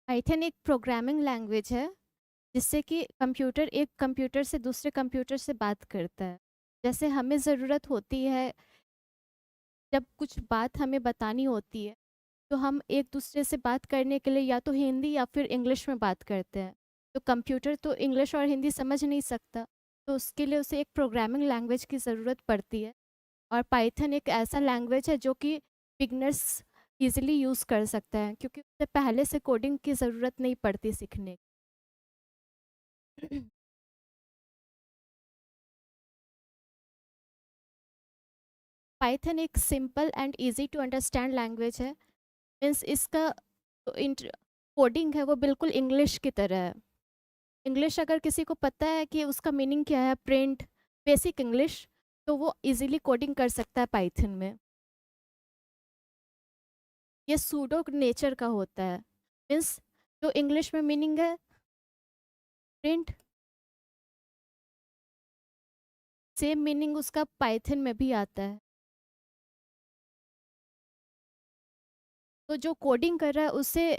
Python एक programming language है जिससे कि एक कंप्यूटर से दूसरे कंप्यूटर से बात करता है। जैसे हमें ज़रूरत होती है, जब कुछ बात हमें बतानी होती है तो हम एक दूसरे से बात करने के लिए या तो हिंदी या फिर इंग्लिश में बात करते हैं। तो कंप्यूटर तो इंग्लिश और हिंदी समझ नहीं सकता, तो उसके लिए उसे एक प्रोग्रामिंग लैंग्वेज की ज़रूरत पड़ती है। और पाइथन एक ऐसा लैंग्वेज है जो कि बिगनर्स इजीली यूज़ कर सकते हैं, क्योंकि उसे पहले से कोडिंग की ज़रूरत नहीं पड़ती सीखने की। पाइथन एक simple and easy to understand language है। मीन्स इसका कोडिंग है वो बिल्कुल इंग्लिश की तरह है। इंग्लिश अगर किसी को पता है कि उसका मीनिंग क्या है, प्रिंट, बेसिक इंग्लिश, तो वो इजीली कोडिंग कर सकता है पाइथन में। ये सूडो नेचर का होता है। मीन्स जो इंग्लिश में मीनिंग है प्रिंट, सेम मीनिंग उसका पाइथन में भी आता है। तो जो कोडिंग कर रहा है उसे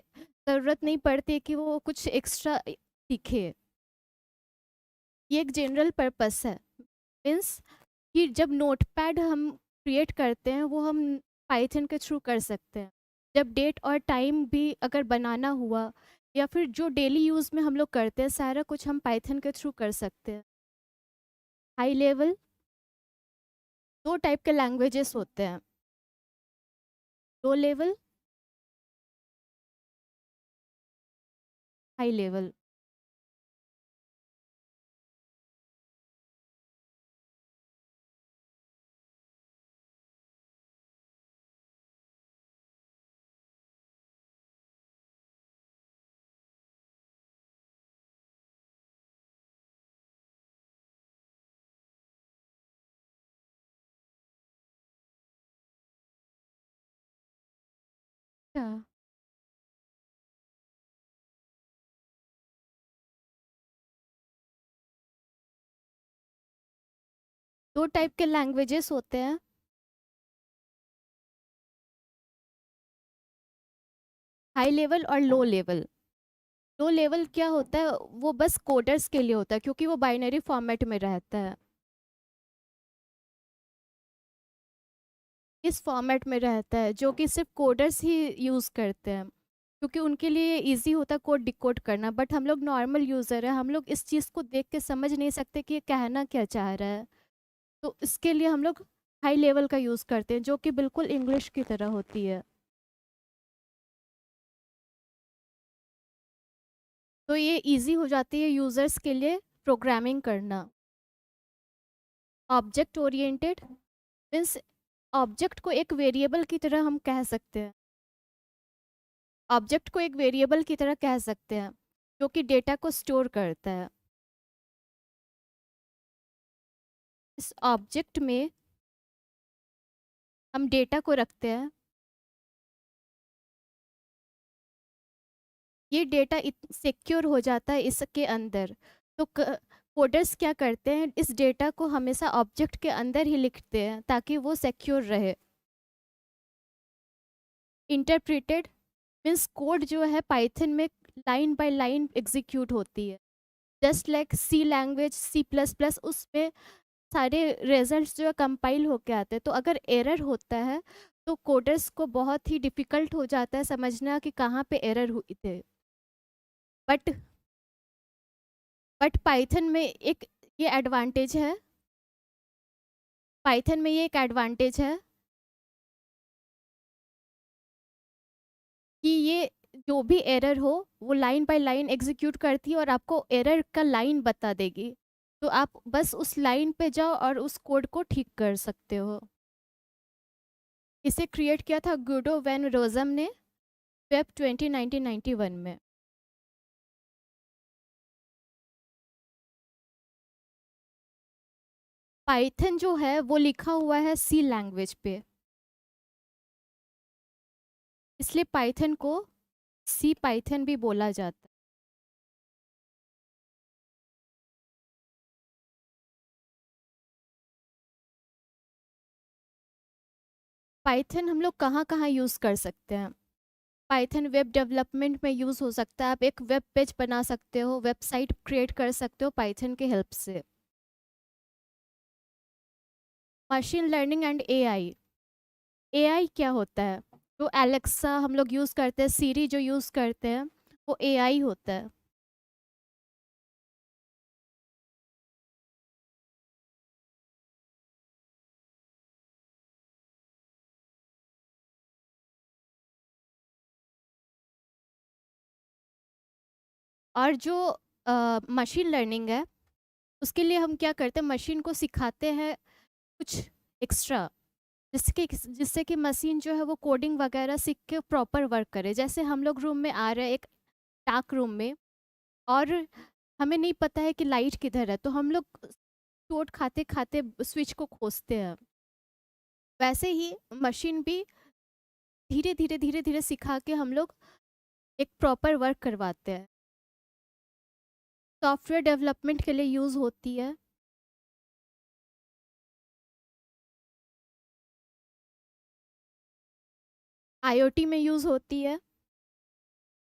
ज़रूरत नहीं पड़ती कि वो कुछ एक्स्ट्रा सीखे। ये एक जनरल पर्पस है। मीन्स कि जब नोटपैड हम क्रिएट करते हैं वो हम पाइथन के थ्रू कर सकते हैं। जब डेट और टाइम भी अगर बनाना हुआ, या फिर जो डेली यूज़ में हम लोग करते हैं, सारा कुछ हम पाइथन के थ्रू कर सकते हैं। हाई लेवल, दो टाइप के लैंग्वेजेस होते हैं। Low level, high level. अच्छा, दो टाइप के लैंग्वेजेस होते हैं। हाई लेवल और लो लेवल। लो लेवल क्या होता है, वो बस कोडर्स के लिए होता है, क्योंकि वो बाइनरी फॉर्मेट में रहता है। इस फॉर्मेट में रहता है जो कि सिर्फ कोडर्स ही यूज़ करते हैं, क्योंकि उनके लिए इजी होता है कोड डिकोड करना। बट हम लोग नॉर्मल यूज़र है, हम लोग इस चीज़ को देख के समझ नहीं सकते कि ये कहना क्या चाह रहा है। तो इसके लिए हम लोग हाई लेवल का यूज़ करते हैं, जो कि बिल्कुल इंग्लिश की तरह होती है। तो ये इजी हो जाती है यूज़र्स के लिए प्रोग्रामिंग करना। ऑब्जेक्ट ओरिएंटेड मीन्स ऑब्जेक्ट को एक वेरिएबल की तरह हम कह सकते हैं। ऑब्जेक्ट को एक वेरिएबल की तरह कह सकते हैं जो कि डेटा को स्टोर करता है। इस ऑब्जेक्ट में हम डेटा को रखते हैं। ये डेटा सिक्योर हो जाता है इसके अंदर। तो कोडर्स क्या करते हैं, इस डेटा को हमेशा ऑब्जेक्ट के अंदर ही लिखते हैं ताकि वो सिक्योर रहे। इंटरप्रिटेड मीन्स कोड जो है पाइथन में लाइन बाय लाइन एग्जीक्यूट होती है। जस्ट लाइक सी लैंग्वेज, सी प्लस प्लस, उसमें सारे रिजल्ट्स जो है कंपाइल होके आते हैं। तो अगर एरर होता है तो कोडर्स को बहुत ही डिफ़िकल्ट हो जाता है समझना कि कहाँ पे एरर हुई थे। बट पाइथन में एक ये एडवांटेज है, पाइथन में ये एक एडवांटेज है कि ये जो भी एरर हो वो लाइन बाय लाइन एग्जीक्यूट करती है और आपको एरर का लाइन बता देगी। तो आप बस उस लाइन पे जाओ और उस कोड को ठीक कर सकते हो। इसे क्रिएट किया था गुडो वैन रोजम ने वेब 1991 में। पाइथन जो है वो लिखा हुआ है सी लैंग्वेज पे, इसलिए पाइथन को सी पाइथन भी बोला जाता है। पाइथन हम लोग कहाँ कहाँ यूज़ कर सकते हैं। पाइथन वेब डेवलपमेंट में यूज़ हो सकता है। आप एक वेब पेज बना सकते हो, वेबसाइट क्रिएट कर सकते हो पाइथन के हेल्प से। Machine learning and AI. AI क्या होता है? जो एलेक्सा हम लोग यूज़ करते हैं, सीरी जो यूज़ करते हैं, वो एआई होता है। और जो मशीन लर्निंग है, उसके लिए हम क्या करते हैं, मशीन को सिखाते हैं कुछ एक्स्ट्रा, जिससे कि मशीन जो है वो कोडिंग वगैरह सीख के प्रॉपर वर्क करे। जैसे हम लोग रूम में आ रहे हैं, एक डार्क रूम में, और हमें नहीं पता है कि लाइट किधर है, तो हम लोग चोट खाते खाते स्विच को खोजते हैं। वैसे ही मशीन भी धीरे धीरे धीरे धीरे सिखा के हम लोग एक प्रॉपर वर्क करवाते हैं। सॉफ्टवेयर डेवलपमेंट के लिए यूज़ होती है। आईओटी में यूज़ होती है।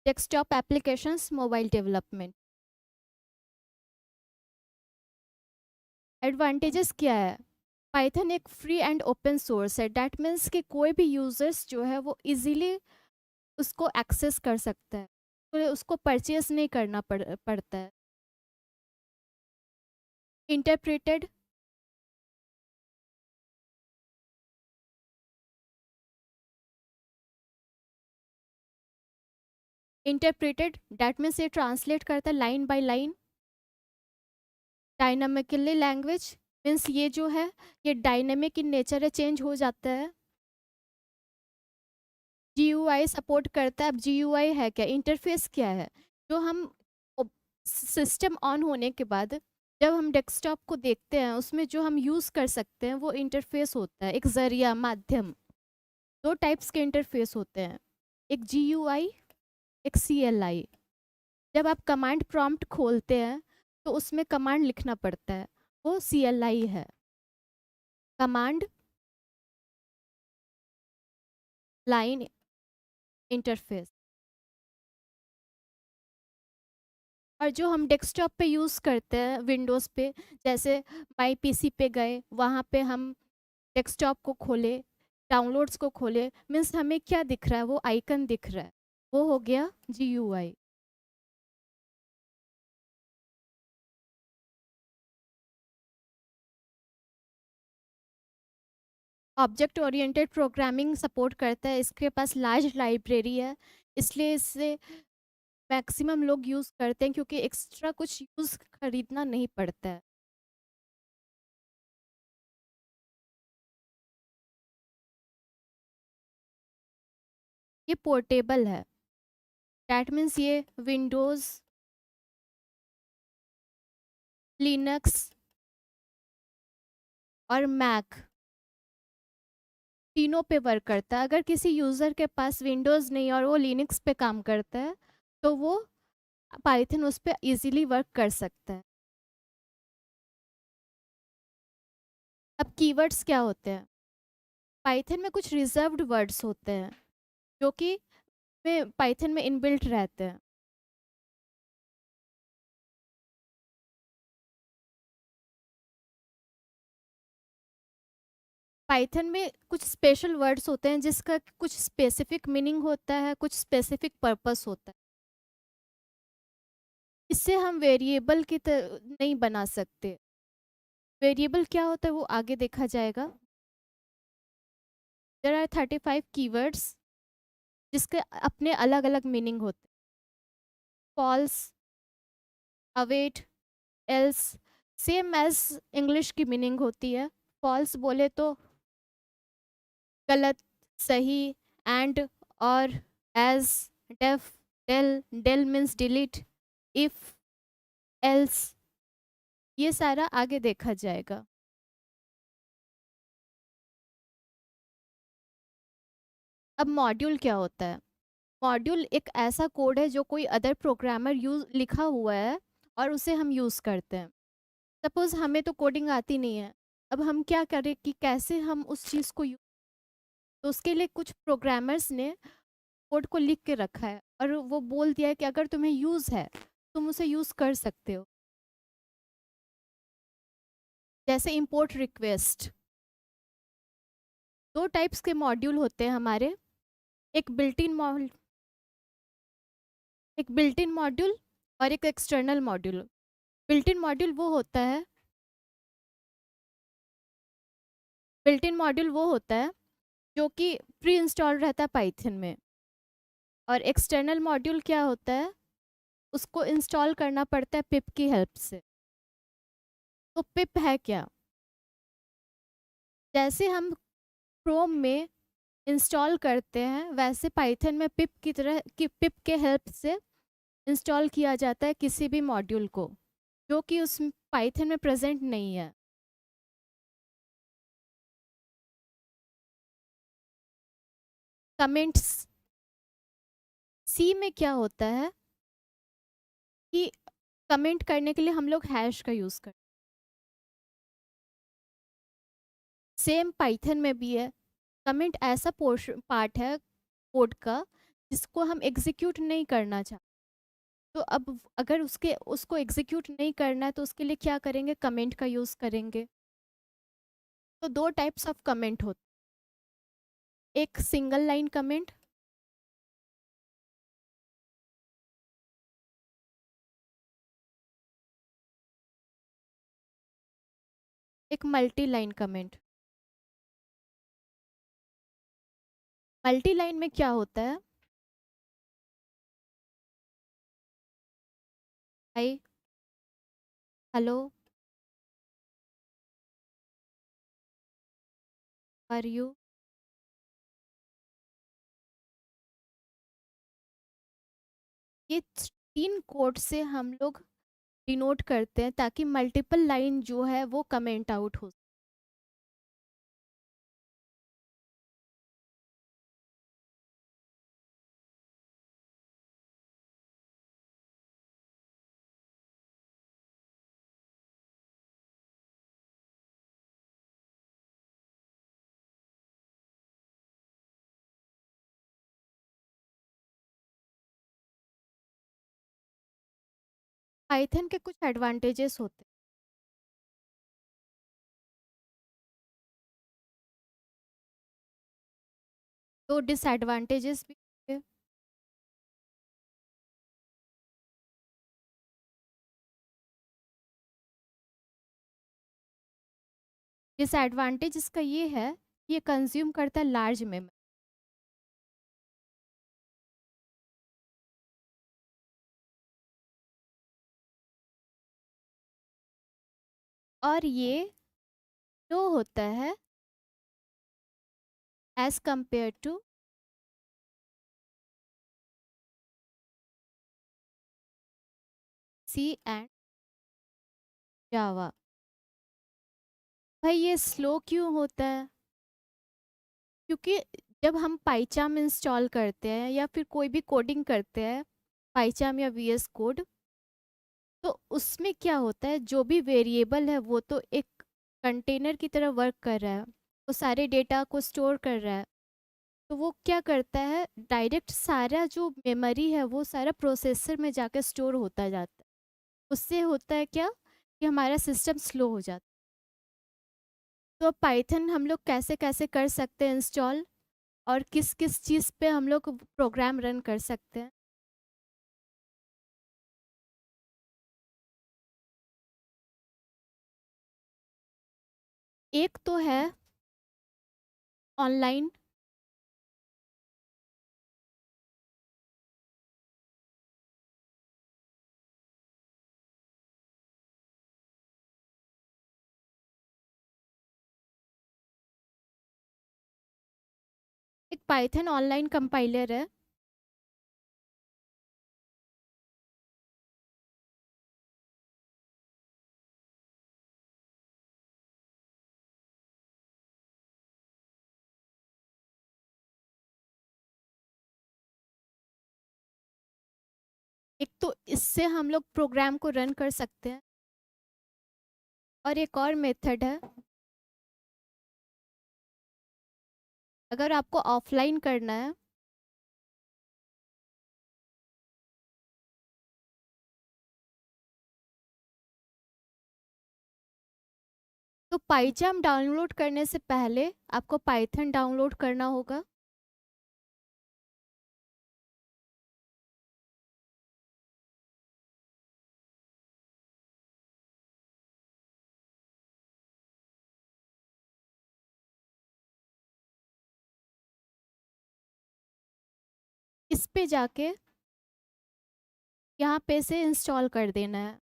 Desktop applications, mobile development. Advantages क्या है? पाइथन एक फ्री एंड ओपन सोर्स है। डैट मीन्स कि कोई भी यूजर्स जो है वो इजीली उसको एक्सेस कर सकता है, तो उसको परचेस नहीं करना पड़ता है। इंटरप्रेटेड। इंटरप्रेटेड डैट मीन्स ये ट्रांसलेट करता है line by line. Dynamically language means ये जो है, ये डायनेमिक इन नेचर है, चेंज हो जाता है। जीयूआई सपोर्ट करता है। अब जीयूआई है क्या, इंटरफेस क्या है? जो हम सिस्टम ऑन होने के बाद जब हम डेस्कटॉप को देखते हैं, उसमें जो हम यूज़ कर सकते हैं वो इंटरफेस होता है, एक जरिया, माध्यम। दो टाइप्स के इंटरफेस होते हैं, एक जीयूआई, एक सीएलआई। जब आप कमांड प्रॉम्प्ट खोलते हैं तो उसमें कमांड लिखना पड़ता है, वो सीएलआई है। Command line interface. और जो हम डेस्कटॉप पे यूज़ करते हैं विंडोज़ पे, जैसे माई पीसी पे गए, वहाँ पे हम डेस्कटॉप को खोले, डाउनलोड्स को खोले, मीन्स हमें क्या दिख रहा है, वो आइकन दिख रहा है, वो हो गया GUI. Object oriented programming support करता है, इसके पास लार्ज लाइब्रेरी है, इसलिए इससे मैक्सिमम लोग यूज़ करते हैं, क्योंकि एक्स्ट्रा कुछ यूज़ खरीदना नहीं पड़ता है। ये पोर्टेबल है। डैट मीन्स ये विंडोज़, लिनक्स और मैक तीनों पे वर्क करता है। अगर किसी यूज़र के पास विंडोज़ नहीं और वो लिनक्स पे काम करता है, तो वो पाइथन उस पे इजीली वर्क कर सकता है। अब कीवर्ड्स क्या होते हैं? पाइथन में कुछ रिजर्व्ड वर्ड्स होते हैं जो कि में पाइथन में इनबिल्ट रहते हैं। पाइथन में कुछ स्पेशल वर्ड्स होते हैं जिसका कुछ स्पेसिफिक मीनिंग होता है, कुछ स्पेसिफिक पर्पस होता है। इससे हम वेरिएबल की नहीं बना सकते। वेरिएबल क्या होता है वो आगे देखा जाएगा। देयर आर 35 कीवर्ड्स जिसके अपने अलग अलग मीनिंग होते हैं। False, await, else, same as English की मीनिंग होती है। फॉल्स बोले तो गलत, सही, एंड, और, as, def, del, del means delete, if, else, ये सारा आगे देखा जाएगा। अब मॉड्यूल क्या होता है? मॉड्यूल एक ऐसा कोड है जो कोई अदर प्रोग्रामर यूज लिखा हुआ है और उसे हम यूज़ करते हैं। सपोज़ हमें तो कोडिंग आती नहीं है, अब हम क्या करें कि कैसे हम उस चीज़ को तो उसके लिए कुछ प्रोग्रामर्स ने कोड को लिख के रखा है और वो बोल दिया है कि अगर तुम्हें यूज़ है तुम उसे यूज़ कर सकते हो। जैसे इंपोर्ट रिक्वेस्ट, दो टाइप्स के मॉड्यूल होते हैं हमारे। एक बिल्ट इन मॉड्यूल, एक बिल्ट इन मॉड्यूल और एक external module. Built in module वो होता है, बिल्ट इन मॉड्यूल वो होता है जो कि प्री इंस्टॉल रहता है पाइथन में। और एक्सटर्नल मॉड्यूल क्या होता है, उसको इंस्टॉल करना पड़ता है पिप की हेल्प से। तो पिप है क्या, जैसे हम क्रोम में इंस्टॉल करते हैं वैसे पाइथन में पिप की तरह कि पिप के हेल्प से इंस्टॉल किया जाता है किसी भी मॉड्यूल को जो कि उस पाइथन में प्रेजेंट नहीं है। कमेंट्स, सी में क्या होता है कि कमेंट करने के लिए हम लोग हैश का यूज़ करते हैं। सेम पाइथन में भी है। कमेंट ऐसा पोर्शन पार्ट है कोड का जिसको हम एग्जीक्यूट नहीं करना चाहते। तो अब अगर उसके उसको एग्जीक्यूट नहीं करना है तो उसके लिए क्या करेंगे, कमेंट का यूज़ करेंगे। तो दो टाइप्स ऑफ कमेंट होते हैं, एक सिंगल लाइन कमेंट, एक multi line comment. Multi line में क्या होता है, हाय, हेलो, आर यू, ये तीन कोड से हम लोग डिनोट करते हैं ताकि मल्टीपल लाइन जो है वो कमेंट आउट हो। पाइथन के कुछ एडवांटेजेस होते हैं। तो डिसएडवांटेजेस भी होते हैं। डिसएडवांटेज इसका ये है कि ये कंज्यूम करता है लार्ज मेमोरी। और ये लो होता है as compare to C and Java. भाई ये स्लो क्यों होता है, क्योंकि जब हम पाइचाम इंस्टॉल करते हैं या फिर कोई भी कोडिंग करते हैं, पाइचाम या वीएस कोड, तो उसमें क्या होता है, जो भी वेरिएबल है वो तो एक कंटेनर की तरह वर्क कर रहा है, वो सारे डेटा को स्टोर कर रहा है। तो वो क्या करता है, डायरेक्ट सारा जो मेमोरी है वो सारा प्रोसेसर में जाकर स्टोर होता जाता है। उससे होता है क्या कि हमारा सिस्टम स्लो हो जाता है। तो पाइथन हम लोग कैसे कैसे कर सकते हैं इंस्टॉल, और किस किस चीज़ पे हम लोग प्रोग्राम रन कर सकते हैं। एक तो है ऑनलाइन, एक पाइथन ऑनलाइन कंपाइलर है। एक तो इससे हम लोग प्रोग्राम को रन कर सकते हैं, और एक और मेथड है, अगर आपको ऑफलाइन करना है तो पाइचाम डाउनलोड करने से पहले आपको पाइथन डाउनलोड करना होगा। इस पे जाके यहाँ पे से इंस्टॉल कर देना है।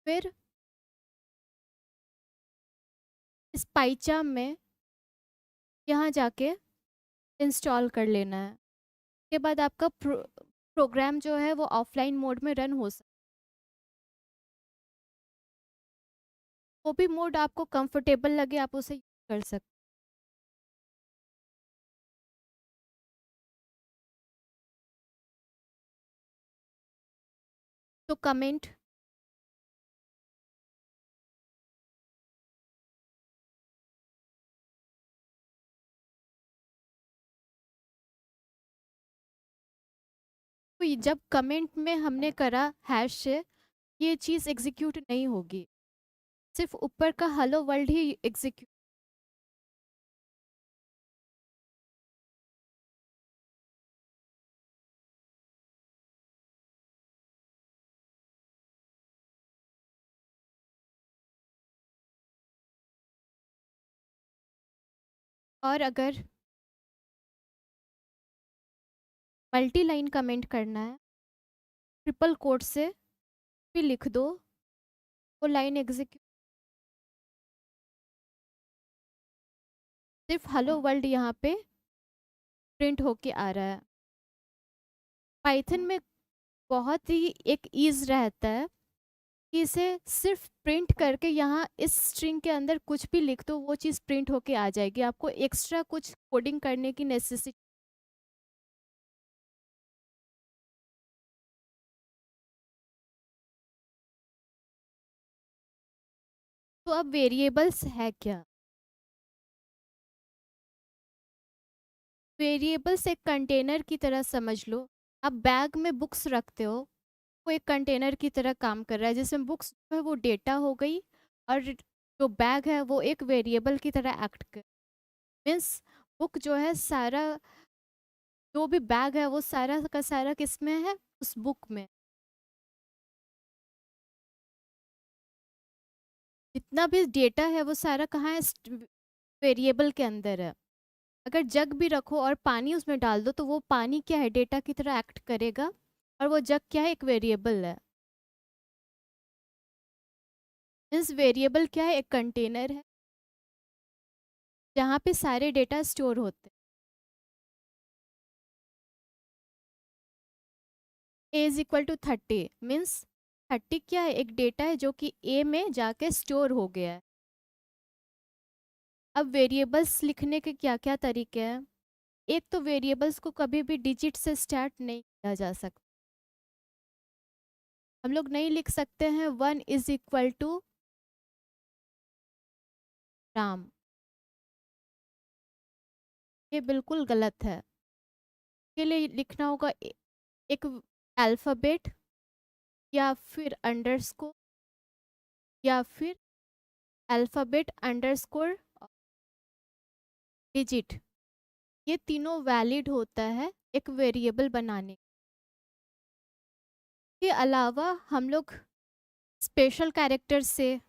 फिर इस पाइचाम में यहाँ जाके इंस्टॉल कर लेना है। उसके बाद आपका प्रोग्राम जो है वो ऑफलाइन मोड में रन हो सकता है। वो भी मोड आपको कंफर्टेबल लगे आप उसे यूज कर सकते। तो कमेंट तो जब कमेंट में हमने करा हैश से, ये चीज़ एग्जीक्यूट नहीं होगी, सिर्फ ऊपर का हेलो वर्ल्ड ही एग्जीक्यूट। और अगर मल्टी लाइन कमेंट करना है, ट्रिपल कोट से भी लिख दो, वो लाइन एग्जीक्यूट। सिर्फ हेलो वर्ल्ड यहाँ पे प्रिंट होके आ रहा है। पाइथन में बहुत ही एक ईज रहता है कि इसे सिर्फ प्रिंट करके यहाँ इस स्ट्रिंग के अंदर कुछ भी लिख दो, वो चीज़ प्रिंट होके आ जाएगी, आपको एक्स्ट्रा कुछ कोडिंग करने की नेसेसिटी। तो अब वेरिएबल्स है क्या? वेरिएबल्स एक कंटेनर की तरह समझ लो। आप बैग में बुक्स रखते हो, वो एक कंटेनर की तरह काम कर रहा है, जिसमें बुक्स जो है वो डेटा हो गई, और जो बैग है वो एक वेरिएबल की तरह एक्ट कर। मीन्स बुक जो है सारा, जो भी बैग है वो सारा का सारा किस में है, उस बुक में। जितना भी डेटा है वो सारा कहाँ है, वेरिएबल के अंदर है। अगर जग भी रखो और पानी उसमें डाल दो तो वो पानी क्या है, डेटा की तरह एक्ट करेगा, और वो जग क्या है, एक वेरिएबल है। मीन्स वेरिएबल क्या है, एक कंटेनर है जहाँ पे सारे डेटा स्टोर होते हैं। ए इज इक्वल टू 30 मीन्स 30 क्या है, एक डेटा है जो कि ए में जाके स्टोर हो गया है। अब वेरिएबल्स लिखने के क्या क्या तरीके हैं। एक तो वेरिएबल्स को कभी भी डिजिट से स्टार्ट नहीं किया जा सकता। हम लोग नहीं लिख सकते हैं 1 इज इक्वल टू राम, ये बिल्कुल गलत है। के लिए लिखना होगा एक अल्फ़ाबेट, या फिर अंडरस्कोर, या फिर अल्फ़ाबेट अंडरस्कोर डिजिट। ये तीनों वैलिड होता है एक वेरिएबल बनाने के अलावा। हम लोग स्पेशल कैरेक्टर से,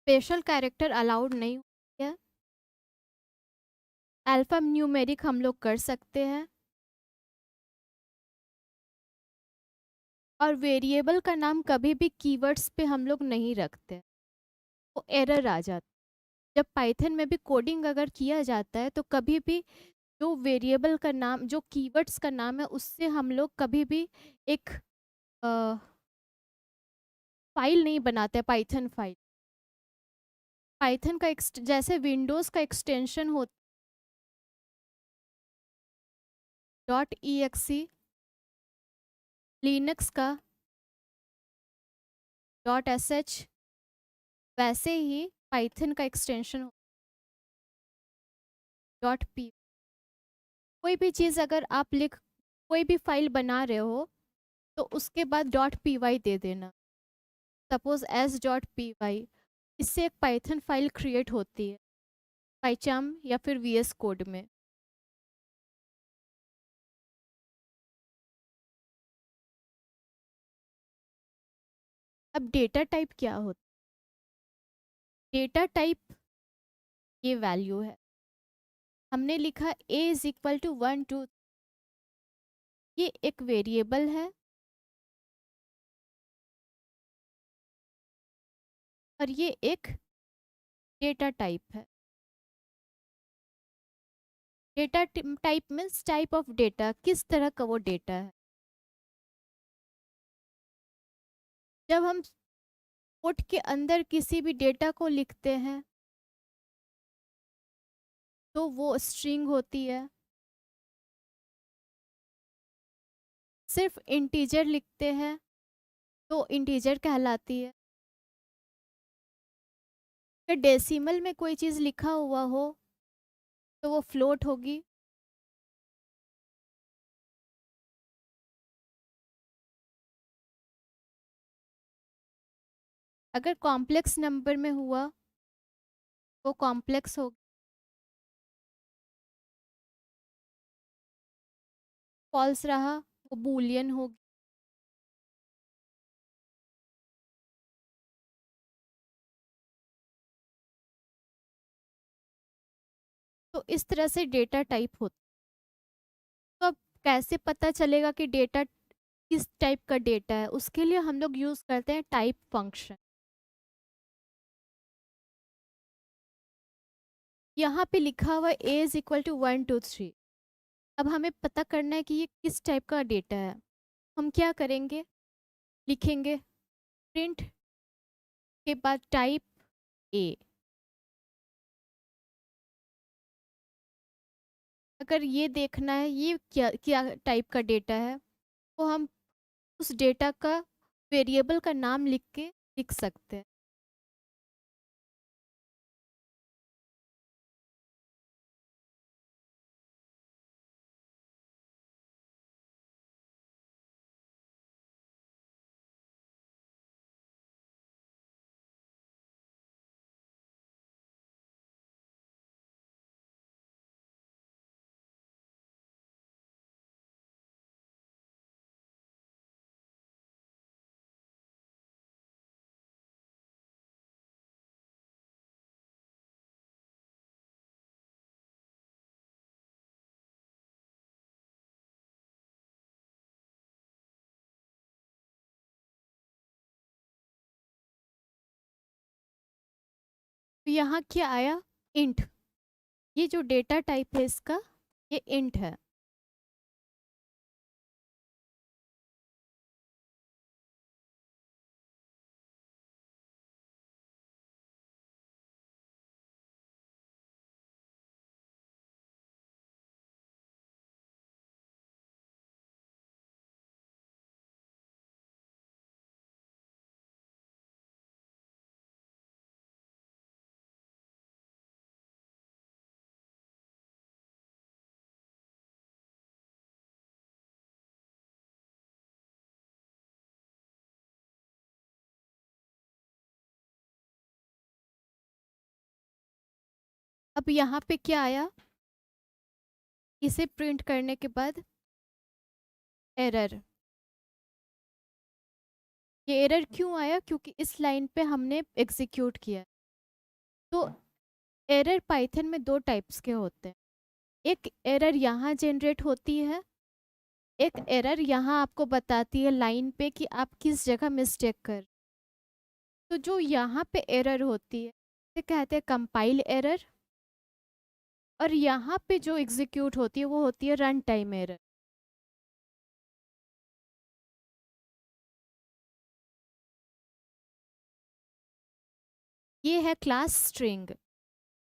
स्पेशल कैरेक्टर अलाउड नहीं होती है। अल्फ़ा न्यूमेरिक हम लोग कर सकते हैं, और वेरिएबल का नाम कभी भी कीवर्ड्स पे हम लोग नहीं रखते, वो एरर आ जाता है। जब पाइथन में भी कोडिंग अगर किया जाता है तो कभी भी जो वेरिएबल का नाम, जो कीवर्ड्स का नाम है, उससे हम लोग कभी भी एक फाइल नहीं बनाते, पाइथन फाइल। पाइथन का जैसे विंडोज़ का एक्सटेंशन हो डॉट ई एक्सी, लिनक्स का डॉट एस एच, वैसे ही पाइथन का एक्सटेंशन डॉट पी, कोई भी चीज़ अगर आप लिख कोई भी फाइल बना रहे हो तो उसके बाद डॉट पी वाई दे देना, suppose S dot P Y. इससे एक पाइथन फाइल क्रिएट होती है पाइचाम या फिर वी एस कोड में। अब डेटा टाइप क्या होता है? डेटा टाइप ये वैल्यू है, हमने लिखा ए इज इक्वल टू 1 2, ये एक वेरिएबल है और ये एक डेटा टाइप है। Data type means type of data, किस तरह का वो डेटा है। जब हम कोड के अंदर किसी भी डेटा को लिखते हैं तो वो स्ट्रिंग होती है। सिर्फ इंटीजर लिखते हैं तो इंटीजर कहलाती है। अगर डेसिमल में कोई चीज़ लिखा हुआ हो तो वो फ्लोट होगी। अगर कॉम्प्लेक्स नंबर में हुआ वो कॉम्प्लेक्स होगी। फॉल्स रहा वो बूलियन होगी। तो इस तरह से डेटा टाइप होता है। तो अब कैसे पता चलेगा कि डेटा किस टाइप का डेटा है? उसके लिए हम लोग यूज़ करते हैं टाइप फंक्शन। यहाँ पे लिखा हुआ ए इज इक्वल टू 1 2 3। अब हमें पता करना है कि ये किस टाइप का डेटा है। हम क्या करेंगे, लिखेंगे प्रिंट के बाद टाइप ए। अगर ये देखना है ये क्या क्या टाइप का डेटा है तो हम उस डेटा का वेरिएबल का नाम लिख के लिख सकते हैं। तो यहाँ क्या आया, इंट। ये जो डेटा टाइप है इसका ये इंट है। अब यहाँ पे क्या आया, इसे प्रिंट करने के बाद एरर। ये एरर क्यों आया, क्योंकि इस लाइन पे हमने एग्जीक्यूट किया। तो एरर पाइथन में दो टाइप्स के होते हैं। एक एरर यहाँ जनरेट होती है, एक एरर यहाँ आपको बताती है लाइन पे कि आप किस जगह मिस्टेक कर। तो जो यहाँ पे एरर होती है इसे कहते हैं कंपाइल एरर, और यहाँ पे जो एग्जीक्यूट होती है वो होती है रन टाइम एरर। ये है क्लास स्ट्रिंग।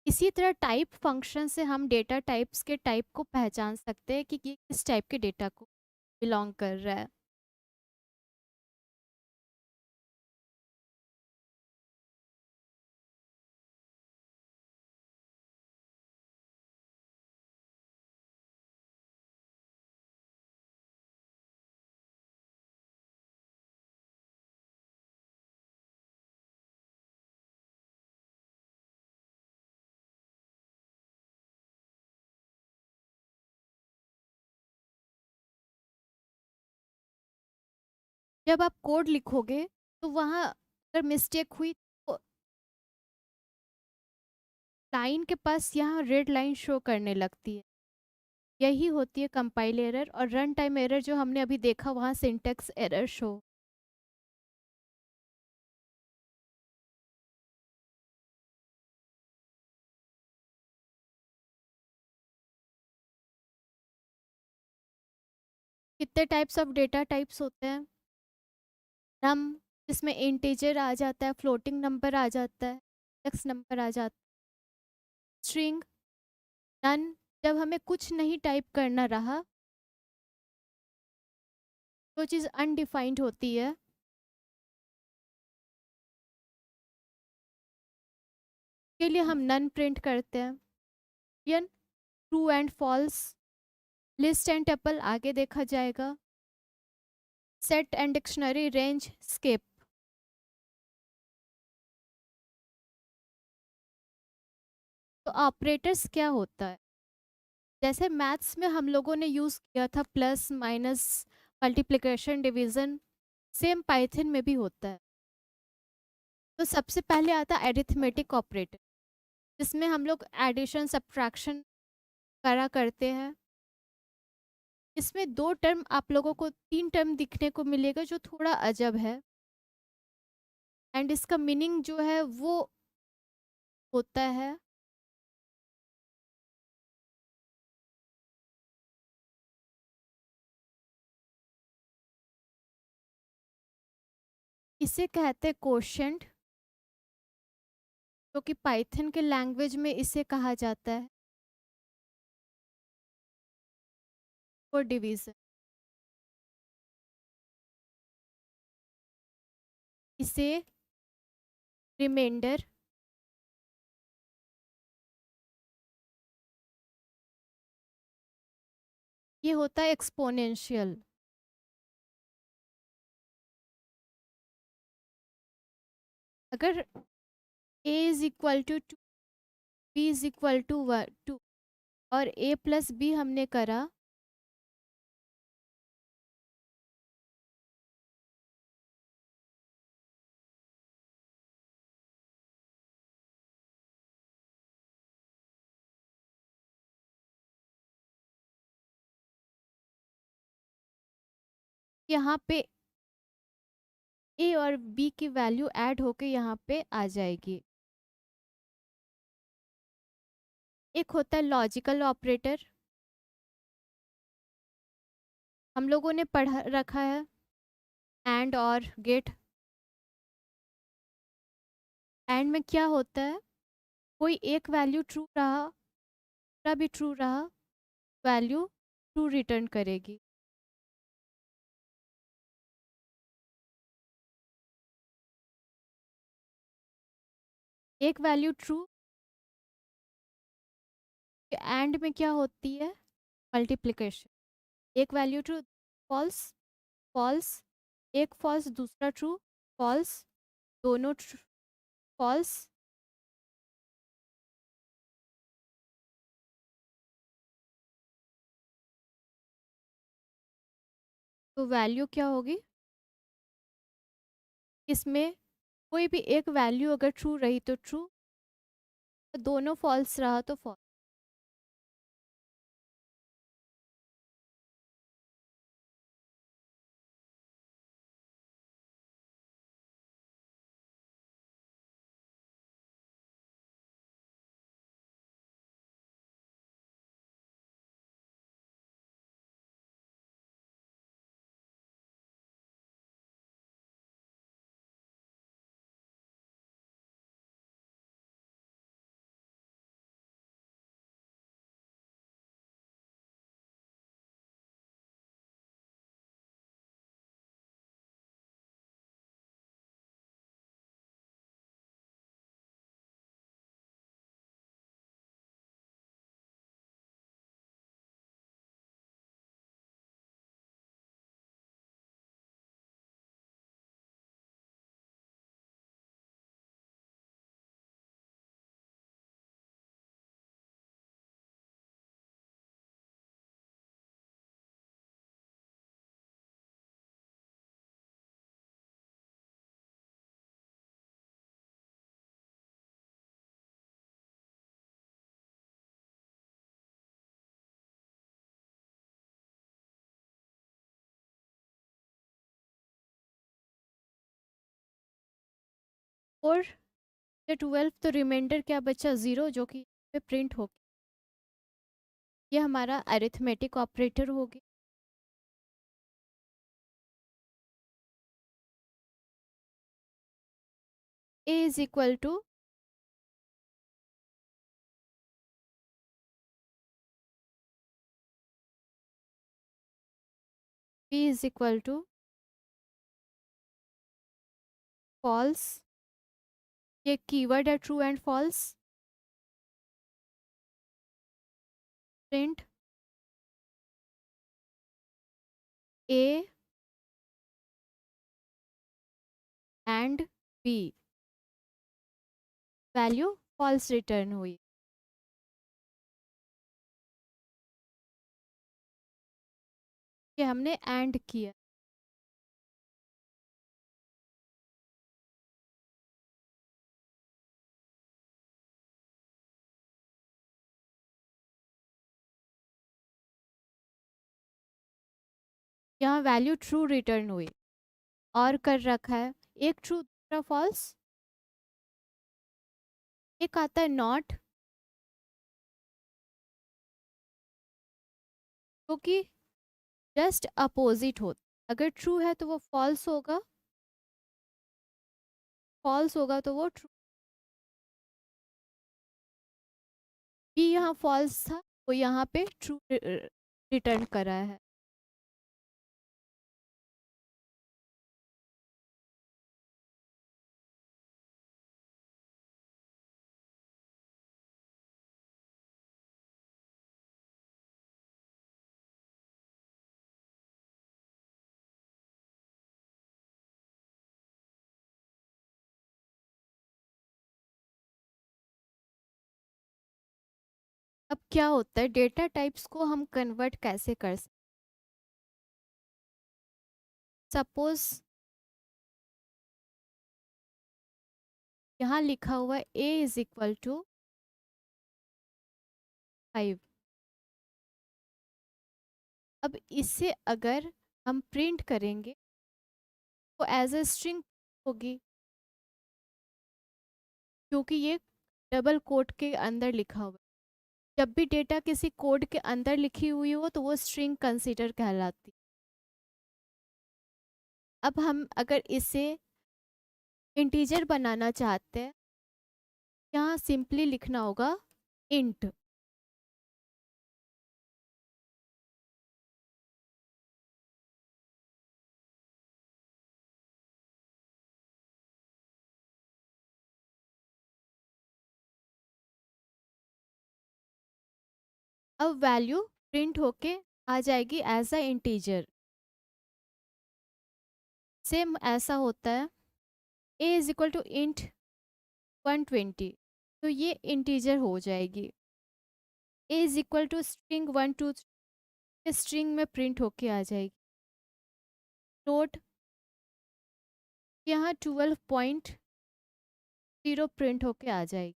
इसी तरह टाइप फंक्शन से हम डेटा टाइप्स के टाइप को पहचान सकते हैं कि ये किस टाइप के डेटा को बिलोंग कर रहा है। जब आप कोड लिखोगे तो वहाँ अगर मिस्टेक हुई तो लाइन के पास यहाँ रेड लाइन शो करने लगती है। यही होती है कंपाइल एरर, और रन टाइम एरर जो हमने अभी देखा वहाँ सिंटैक्स एरर शो। कितने टाइप्स ऑफ डेटा टाइप्स होते हैं? नम, जिसमें इंटीजर आ जाता है, फ्लोटिंग नंबर आ जाता है, टेक्स्ट नंबर आ जाता है। स्ट्रिंग, नन, जब हमें कुछ नहीं टाइप करना रहा, जो चीज़ अनडिफाइंड होती है, के लिए हम नन प्रिंट करते हैं। यन, true and false, list and tuple आगे देखा जाएगा। Set and dictionary, range, escape. तो ऑपरेटर्स क्या होता है? जैसे मैथ्स में हम लोगों ने यूज़ किया था plus minus multiplication division, same Python में भी होता है। तो सबसे पहले आता है एरिथमेटिक ऑपरेटर, जिसमें हम लोग एडिशन सब्ट्रैक्शन करा करते हैं। इसमें दो टर्म आप लोगों को, तीन टर्म दिखने को मिलेगा जो थोड़ा अजब है, एंड इसका मीनिंग जो है वो होता है, इसे कहते हैं कोशेंट, जो कि पाइथन के लैंग्वेज में इसे कहा जाता है और डिवीज़न। इसे रिमाइंडर, ये होता है एक्सपोनेंशियल। अगर a is equal to 2, b is equal to 2 और a प्लस बी हमने करा, यहाँ पे a और b की वैल्यू ऐड होके यहाँ पे आ जाएगी। एक होता है लॉजिकल ऑपरेटर, हम लोगों ने पढ़ रखा है, एंड और गेट। एंड में क्या होता है, कोई एक वैल्यू ट्रू रहा, दूसरा भी ट्रू रहा, वैल्यू ट्रू रिटर्न करेगी। एक वैल्यू ट्रू, एंड में क्या होती है, मल्टीप्लिकेशन। एक वैल्यू ट्रू, फॉल्स, फॉल्स, एक फॉल्स दूसरा ट्रू, फॉल्स, दोनों फॉल्स। तो वैल्यू क्या होगी, इसमें कोई भी एक वैल्यू अगर ट्रू रही तो ट्रू, दोनों फॉल्स रहा तो फॉल्स। और ये 12 तो रिमाइंडर क्या बचा, 0, जो कि पे प्रिंट हो गया। ये हमारा अरिथमेटिक ऑपरेटर हो गया। A is equal to B is equal to false. ये कीवर्ड है true and false. Print A and B, value false return हुई। ये हमने एंड किया। यहाँ वैल्यू ट्रू रिटर्न हुई और कर रखा है एक ट्रू दूसरा फॉल्स। एक आता है नॉट, जो कि जस्ट अपोजिट होता। अगर ट्रू है तो वो फॉल्स होगा, फॉल्स होगा तो वो ट्रू। बी यहाँ फॉल्स था, वो यहाँ पे ट्रू रिटर्न करा है। अब क्या होता है, डेटा टाइप्स को हम कन्वर्ट कैसे कर सकते। सपोज यहाँ लिखा हुआ है ए इज इक्वल टू 5। अब इससे अगर हम प्रिंट करेंगे तो एज अ स्ट्रिंग होगी, क्योंकि ये डबल कोट के अंदर लिखा हुआ है। जब भी डेटा किसी कोड के अंदर लिखी हुई हो तो वो स्ट्रिंग कंसीडर कहलाती। अब हम अगर इसे इंटीजर बनाना चाहते हैं, यहाँ सिंपली लिखना होगा इंट। अब वैल्यू प्रिंट होके आ जाएगी एज अ इंटीजर। सेम ऐसा होता है A is equal to int 120, तो ये इंटीजर हो जाएगी। A is equal to string 123, string में प्रिंट होके आ जाएगी। नोट, यहाँ 12.0 प्रिंट होके आ जाएगी।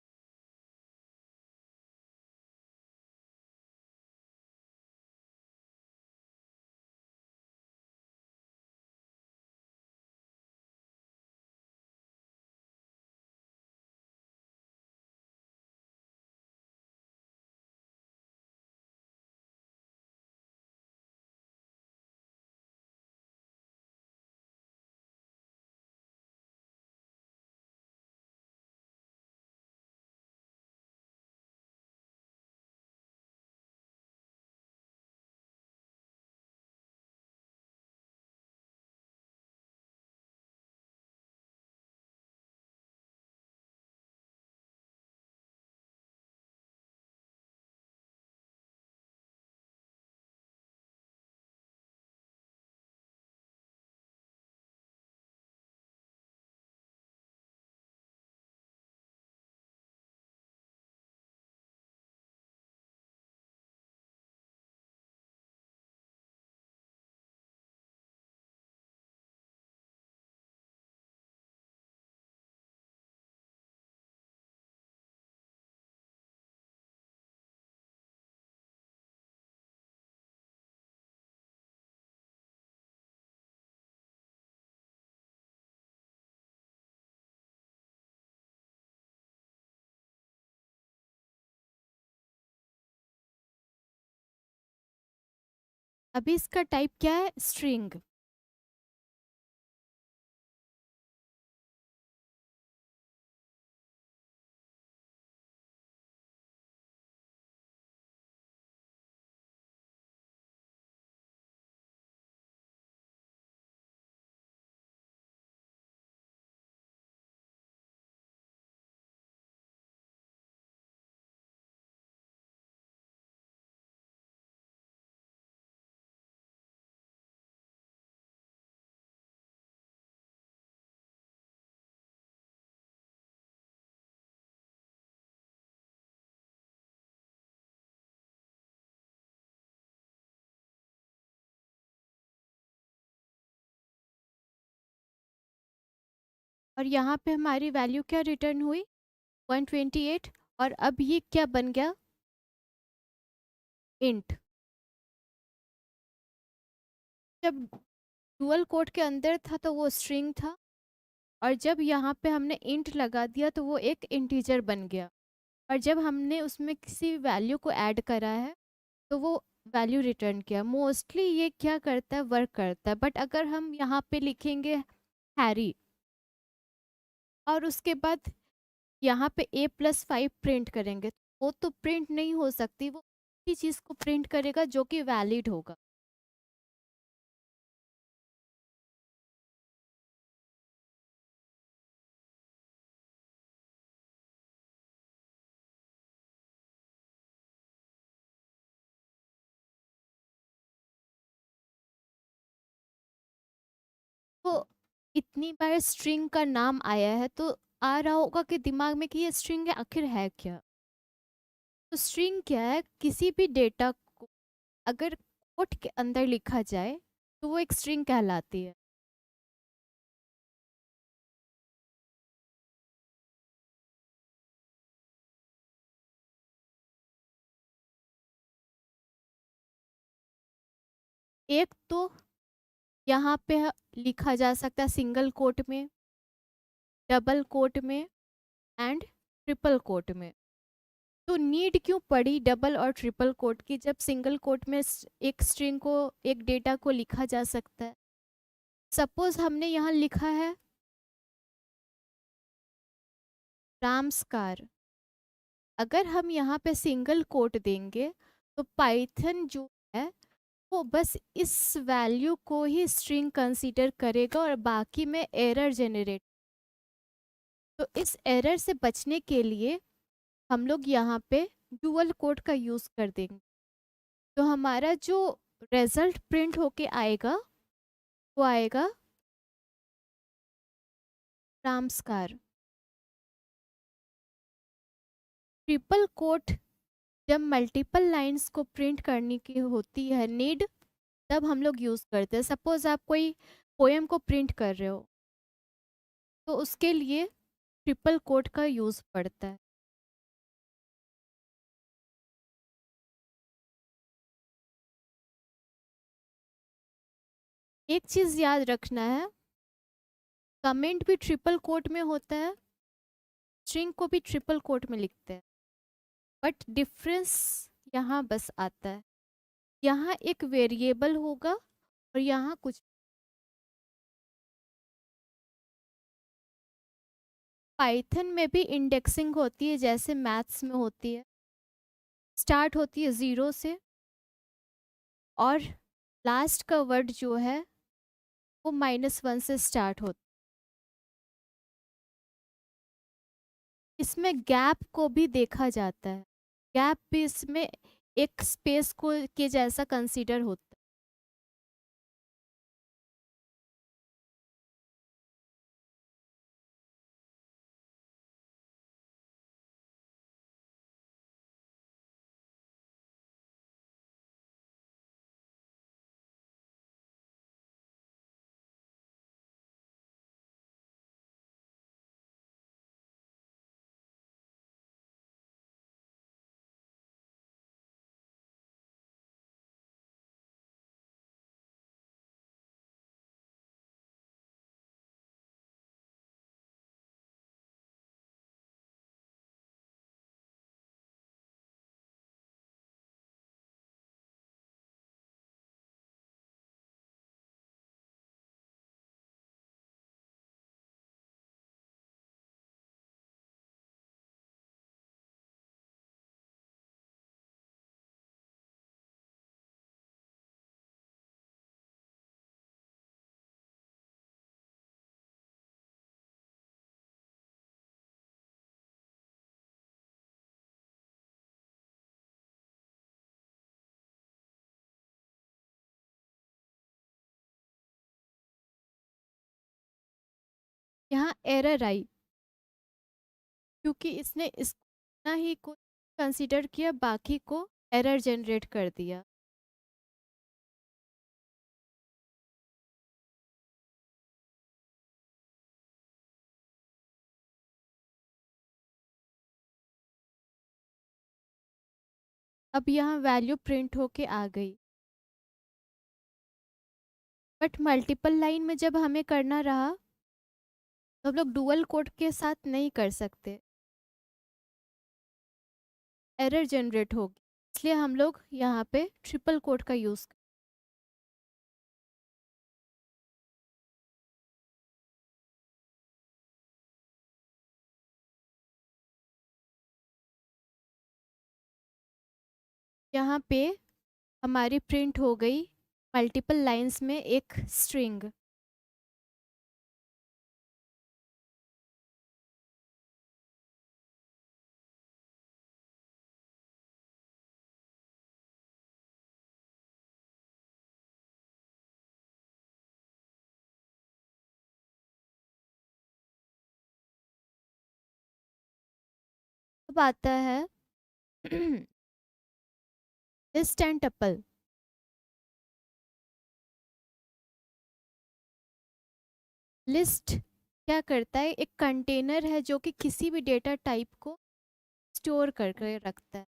अभी इसका टाइप क्या है? स्ट्रिंग। और यहाँ पे हमारी वैल्यू क्या रिटर्न हुई? 128। और अब ये क्या बन गया? इंट। जब डुअल कोड के अंदर था तो वो स्ट्रिंग था, और जब यहाँ पे हमने इंट लगा दिया तो वो एक इंटीजर बन गया। और जब हमने उसमें किसी वैल्यू को ऐड करा है तो वो वैल्यू रिटर्न किया। मोस्टली ये क्या करता है, वर्क करता है। बट अगर हम यहाँ पे लिखेंगे हैरी और उसके बाद यहाँ पे A+5 प्रिंट करेंगे, वो तो प्रिंट नहीं हो सकती। वो उसी चीज़ को प्रिंट करेगा जो कि वैलिड होगा। तो इतनी बार स्ट्रिंग का नाम आया है तो आ रहा होगा कि दिमाग में कि ये स्ट्रिंग है, आखिर है क्या? तो स्ट्रिंग क्या है? किसी भी डेटा को अगर कोट के अंदर लिखा जाए तो वो एक स्ट्रिंग कहलाती है। एक तो यहाँ पे लिखा जा सकता है सिंगल कोट में, डबल कोट में एंड ट्रिपल कोट में। तो नीड क्यों पड़ी डबल और ट्रिपल कोट की, जब सिंगल कोट में एक स्ट्रिंग को, एक डेटा को लिखा जा सकता है? सपोज हमने यहाँ लिखा है राम्स कार। अगर हम यहाँ पे सिंगल कोट देंगे तो पाइथन जो है वो बस इस वैल्यू को ही स्ट्रिंग कंसीडर करेगा और बाकी में एरर जनरेट। तो इस एरर से बचने के लिए हम लोग यहाँ पे डुअल कोड का यूज़ कर देंगे। तो हमारा जो रिजल्ट प्रिंट होके आएगा वो आएगा राम्सकार। ट्रिपल कोट जब मल्टीपल लाइंस को प्रिंट करने की होती है नीड, तब हम लोग यूज़ करते हैं। सपोज आप कोई पोएम को प्रिंट कर रहे हो तो उसके लिए ट्रिपल कोट का यूज़ पड़ता है। एक चीज़ याद रखना है, कमेंट भी ट्रिपल कोट में होता है, स्ट्रिंग को भी ट्रिपल कोट में लिखते हैं। बट डिफरेंस यहाँ बस आता है, यहाँ एक वेरिएबल होगा और यहाँ कुछ। पाइथन में भी इंडेक्सिंग होती है जैसे मैथ्स में होती है। स्टार्ट होती है ज़ीरो से और लास्ट का वर्ड जो है वो -1 से स्टार्ट होता है। इसमें गैप को भी देखा जाता है। गैप भी इसमें एक स्पेस को के जैसा कंसीडर होता है। यहाँ एरर आई क्योंकि इसने इसको ना ही को कंसीडर किया, बाकी को एरर जनरेट कर दिया। अब यहाँ वैल्यू प्रिंट होके आ गई, बट मल्टीपल लाइन में जब हमें करना रहा तो हम लोग डुअल कोड के साथ नहीं कर सकते, एरर जनरेट होगी। इसलिए हम लोग यहाँ पे ट्रिपल कोड का यूज़। यहाँ पे हमारी प्रिंट हो गई मल्टीपल लाइंस में एक स्ट्रिंग। अब आता है लिस्ट एंड टपल। लिस्ट क्या करता है, एक कंटेनर है जो कि किसी भी डेटा टाइप को स्टोर करके रखता है।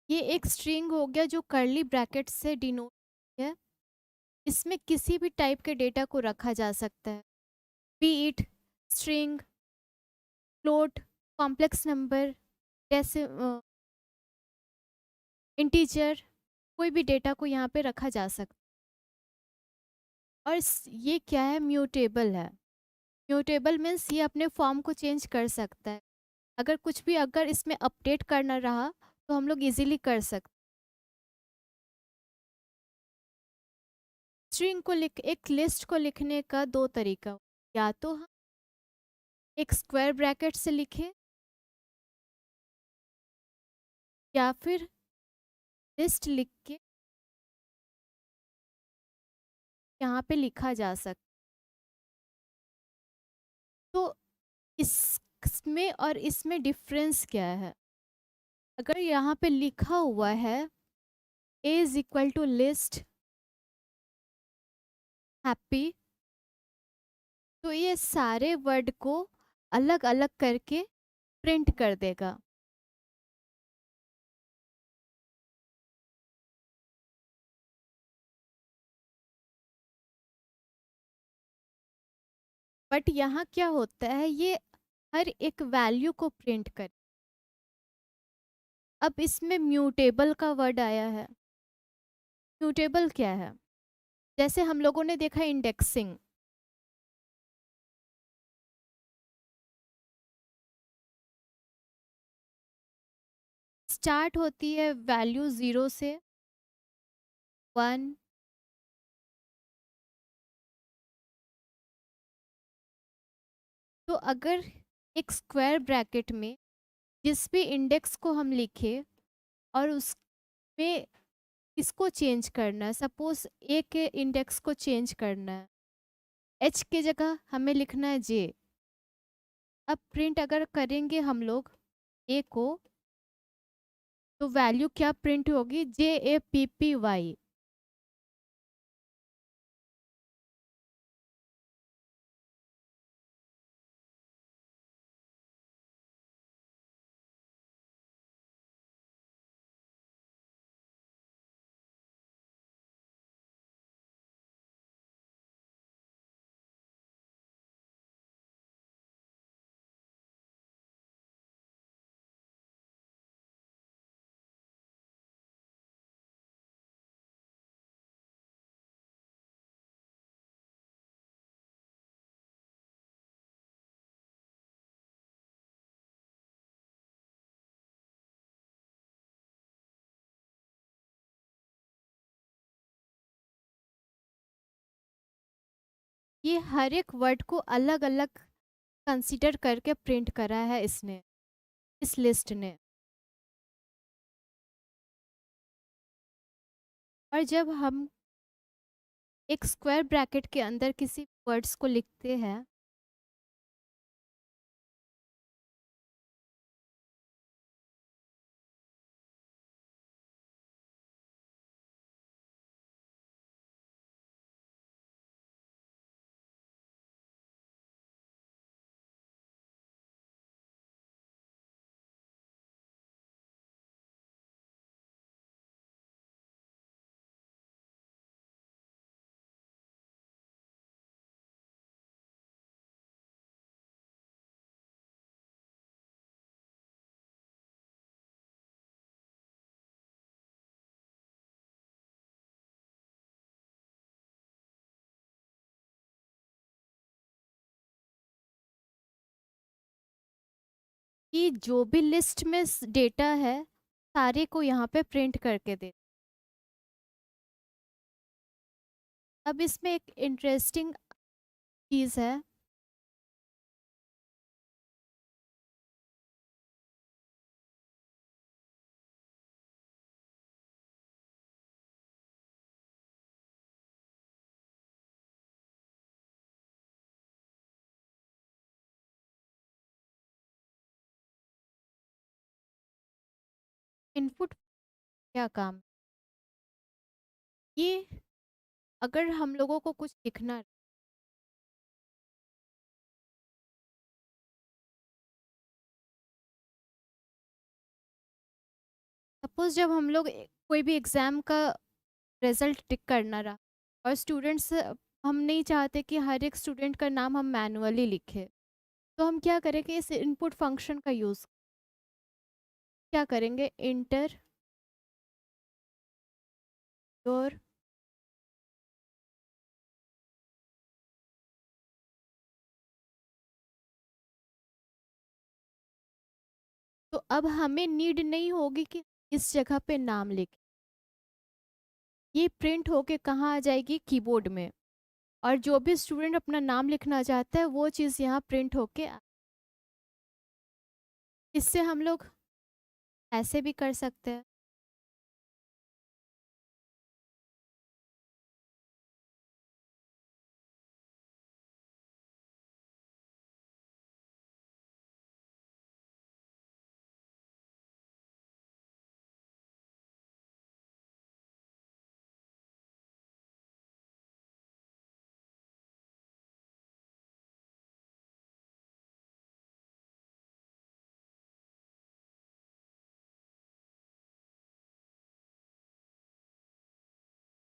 ये एक स्ट्रिंग हो गया जो कर्ली ब्रैकेट से डिनोट है। इसमें किसी भी टाइप के डेटा को रखा जा सकता है, B it string, float, complex number, जैसे इंटीजर, कोई भी डेटा को यहाँ पे रखा जा सकता है। और ये क्या है, म्यूटेबल है। म्यूटेबल मीन्स ये अपने फॉर्म को चेंज कर सकता है। अगर कुछ भी अगर इसमें अपडेट करना रहा तो हम लोग इजीली कर सकते। स्ट्रिंग को लिख एक लिस्ट को लिखने का दो तरीका, या तो हम एक स्क्वायर ब्रैकेट से लिखें या फिर लिस्ट लिख के यहाँ पे लिखा जा सकता। तो इसमें और इसमें डिफरेंस क्या है, अगर यहाँ पे लिखा हुआ है a is equal to list happy, तो ये सारे वर्ड को अलग अलग करके प्रिंट कर देगा। बट यहाँ क्या होता है, ये हर एक वैल्यू को प्रिंट कर। अब इसमें म्यूटेबल का वर्ड आया है। म्यूटेबल क्या है, जैसे हम लोगों ने देखा इंडेक्सिंग, स्टार्ट होती है वैल्यू 0 से 1, तो अगर एक स्क्वायर ब्रैकेट में जिस भी इंडेक्स को हम लिखे और उसमें इसको चेंज करना है, सपोज ए के इंडेक्स को चेंज करना है, एच की जगह हमें लिखना है जे। अब प्रिंट अगर करेंगे हम लोग ए को, तो वैल्यू क्या प्रिंट होगी, JAPPY। ये हर एक वर्ड को अलग-अलग कंसीडर करके प्रिंट करा है इसने, इस लिस्ट ने। और जब हम एक स्क्वायर ब्रैकेट के अंदर किसी वर्ड्स को लिखते हैं, कि जो भी लिस्ट में डेटा है, सारे को यहाँ पे प्रिंट करके दे। अब इसमें एक इंटरेस्टिंग चीज़ है। इनपुट क्या काम, ये अगर हम लोगों को कुछ लिखना, सपोज जब हम लोग कोई भी एग्ज़ाम का रिजल्ट टिक करना रहा और स्टूडेंट्स, हम नहीं चाहते कि हर एक स्टूडेंट का नाम हम मैनुअली लिखें, तो हम क्या करेंगे, इस इनपुट फंक्शन का यूज़ क्या करेंगे, इंटर योर। तो अब हमें नीड नहीं होगी कि इस जगह पे नाम लिखें, ये प्रिंट होके कहाँ आ जाएगी, कीबोर्ड में। और जो भी स्टूडेंट अपना नाम लिखना चाहता है वो चीज़ यहाँ प्रिंट होके इससे हम लोग ऐसे भी कर सकते हैं।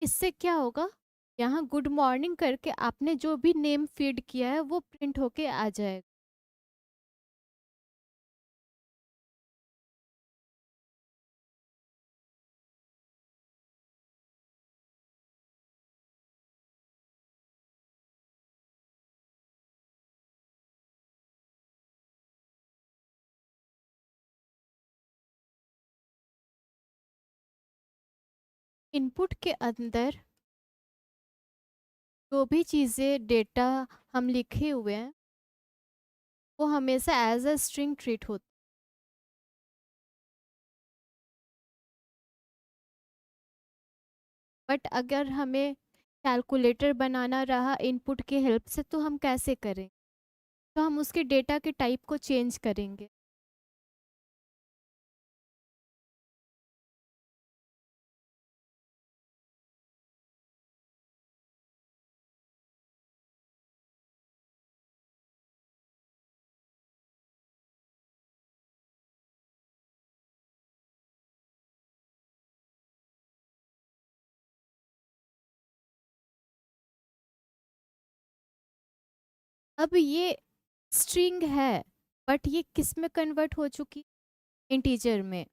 इससे क्या होगा, यहाँ गुड मॉर्निंग करके आपने जो भी नेम फीड किया है वो प्रिंट होके आ जाएगा। इनपुट के अंदर जो भी चीज़ें डेटा हम लिखे हुए हैं वो हमेशा एज अ स्ट्रिंग ट्रीट होती, बट अगर हमें कैलकुलेटर बनाना रहा इनपुट के हेल्प से तो हम कैसे करें, तो हम उसके डेटा के टाइप को चेंज करेंगे। अब ये स्ट्रिंग है, बट ये किस में कन्वर्ट हो चुकी, इंटीजर में।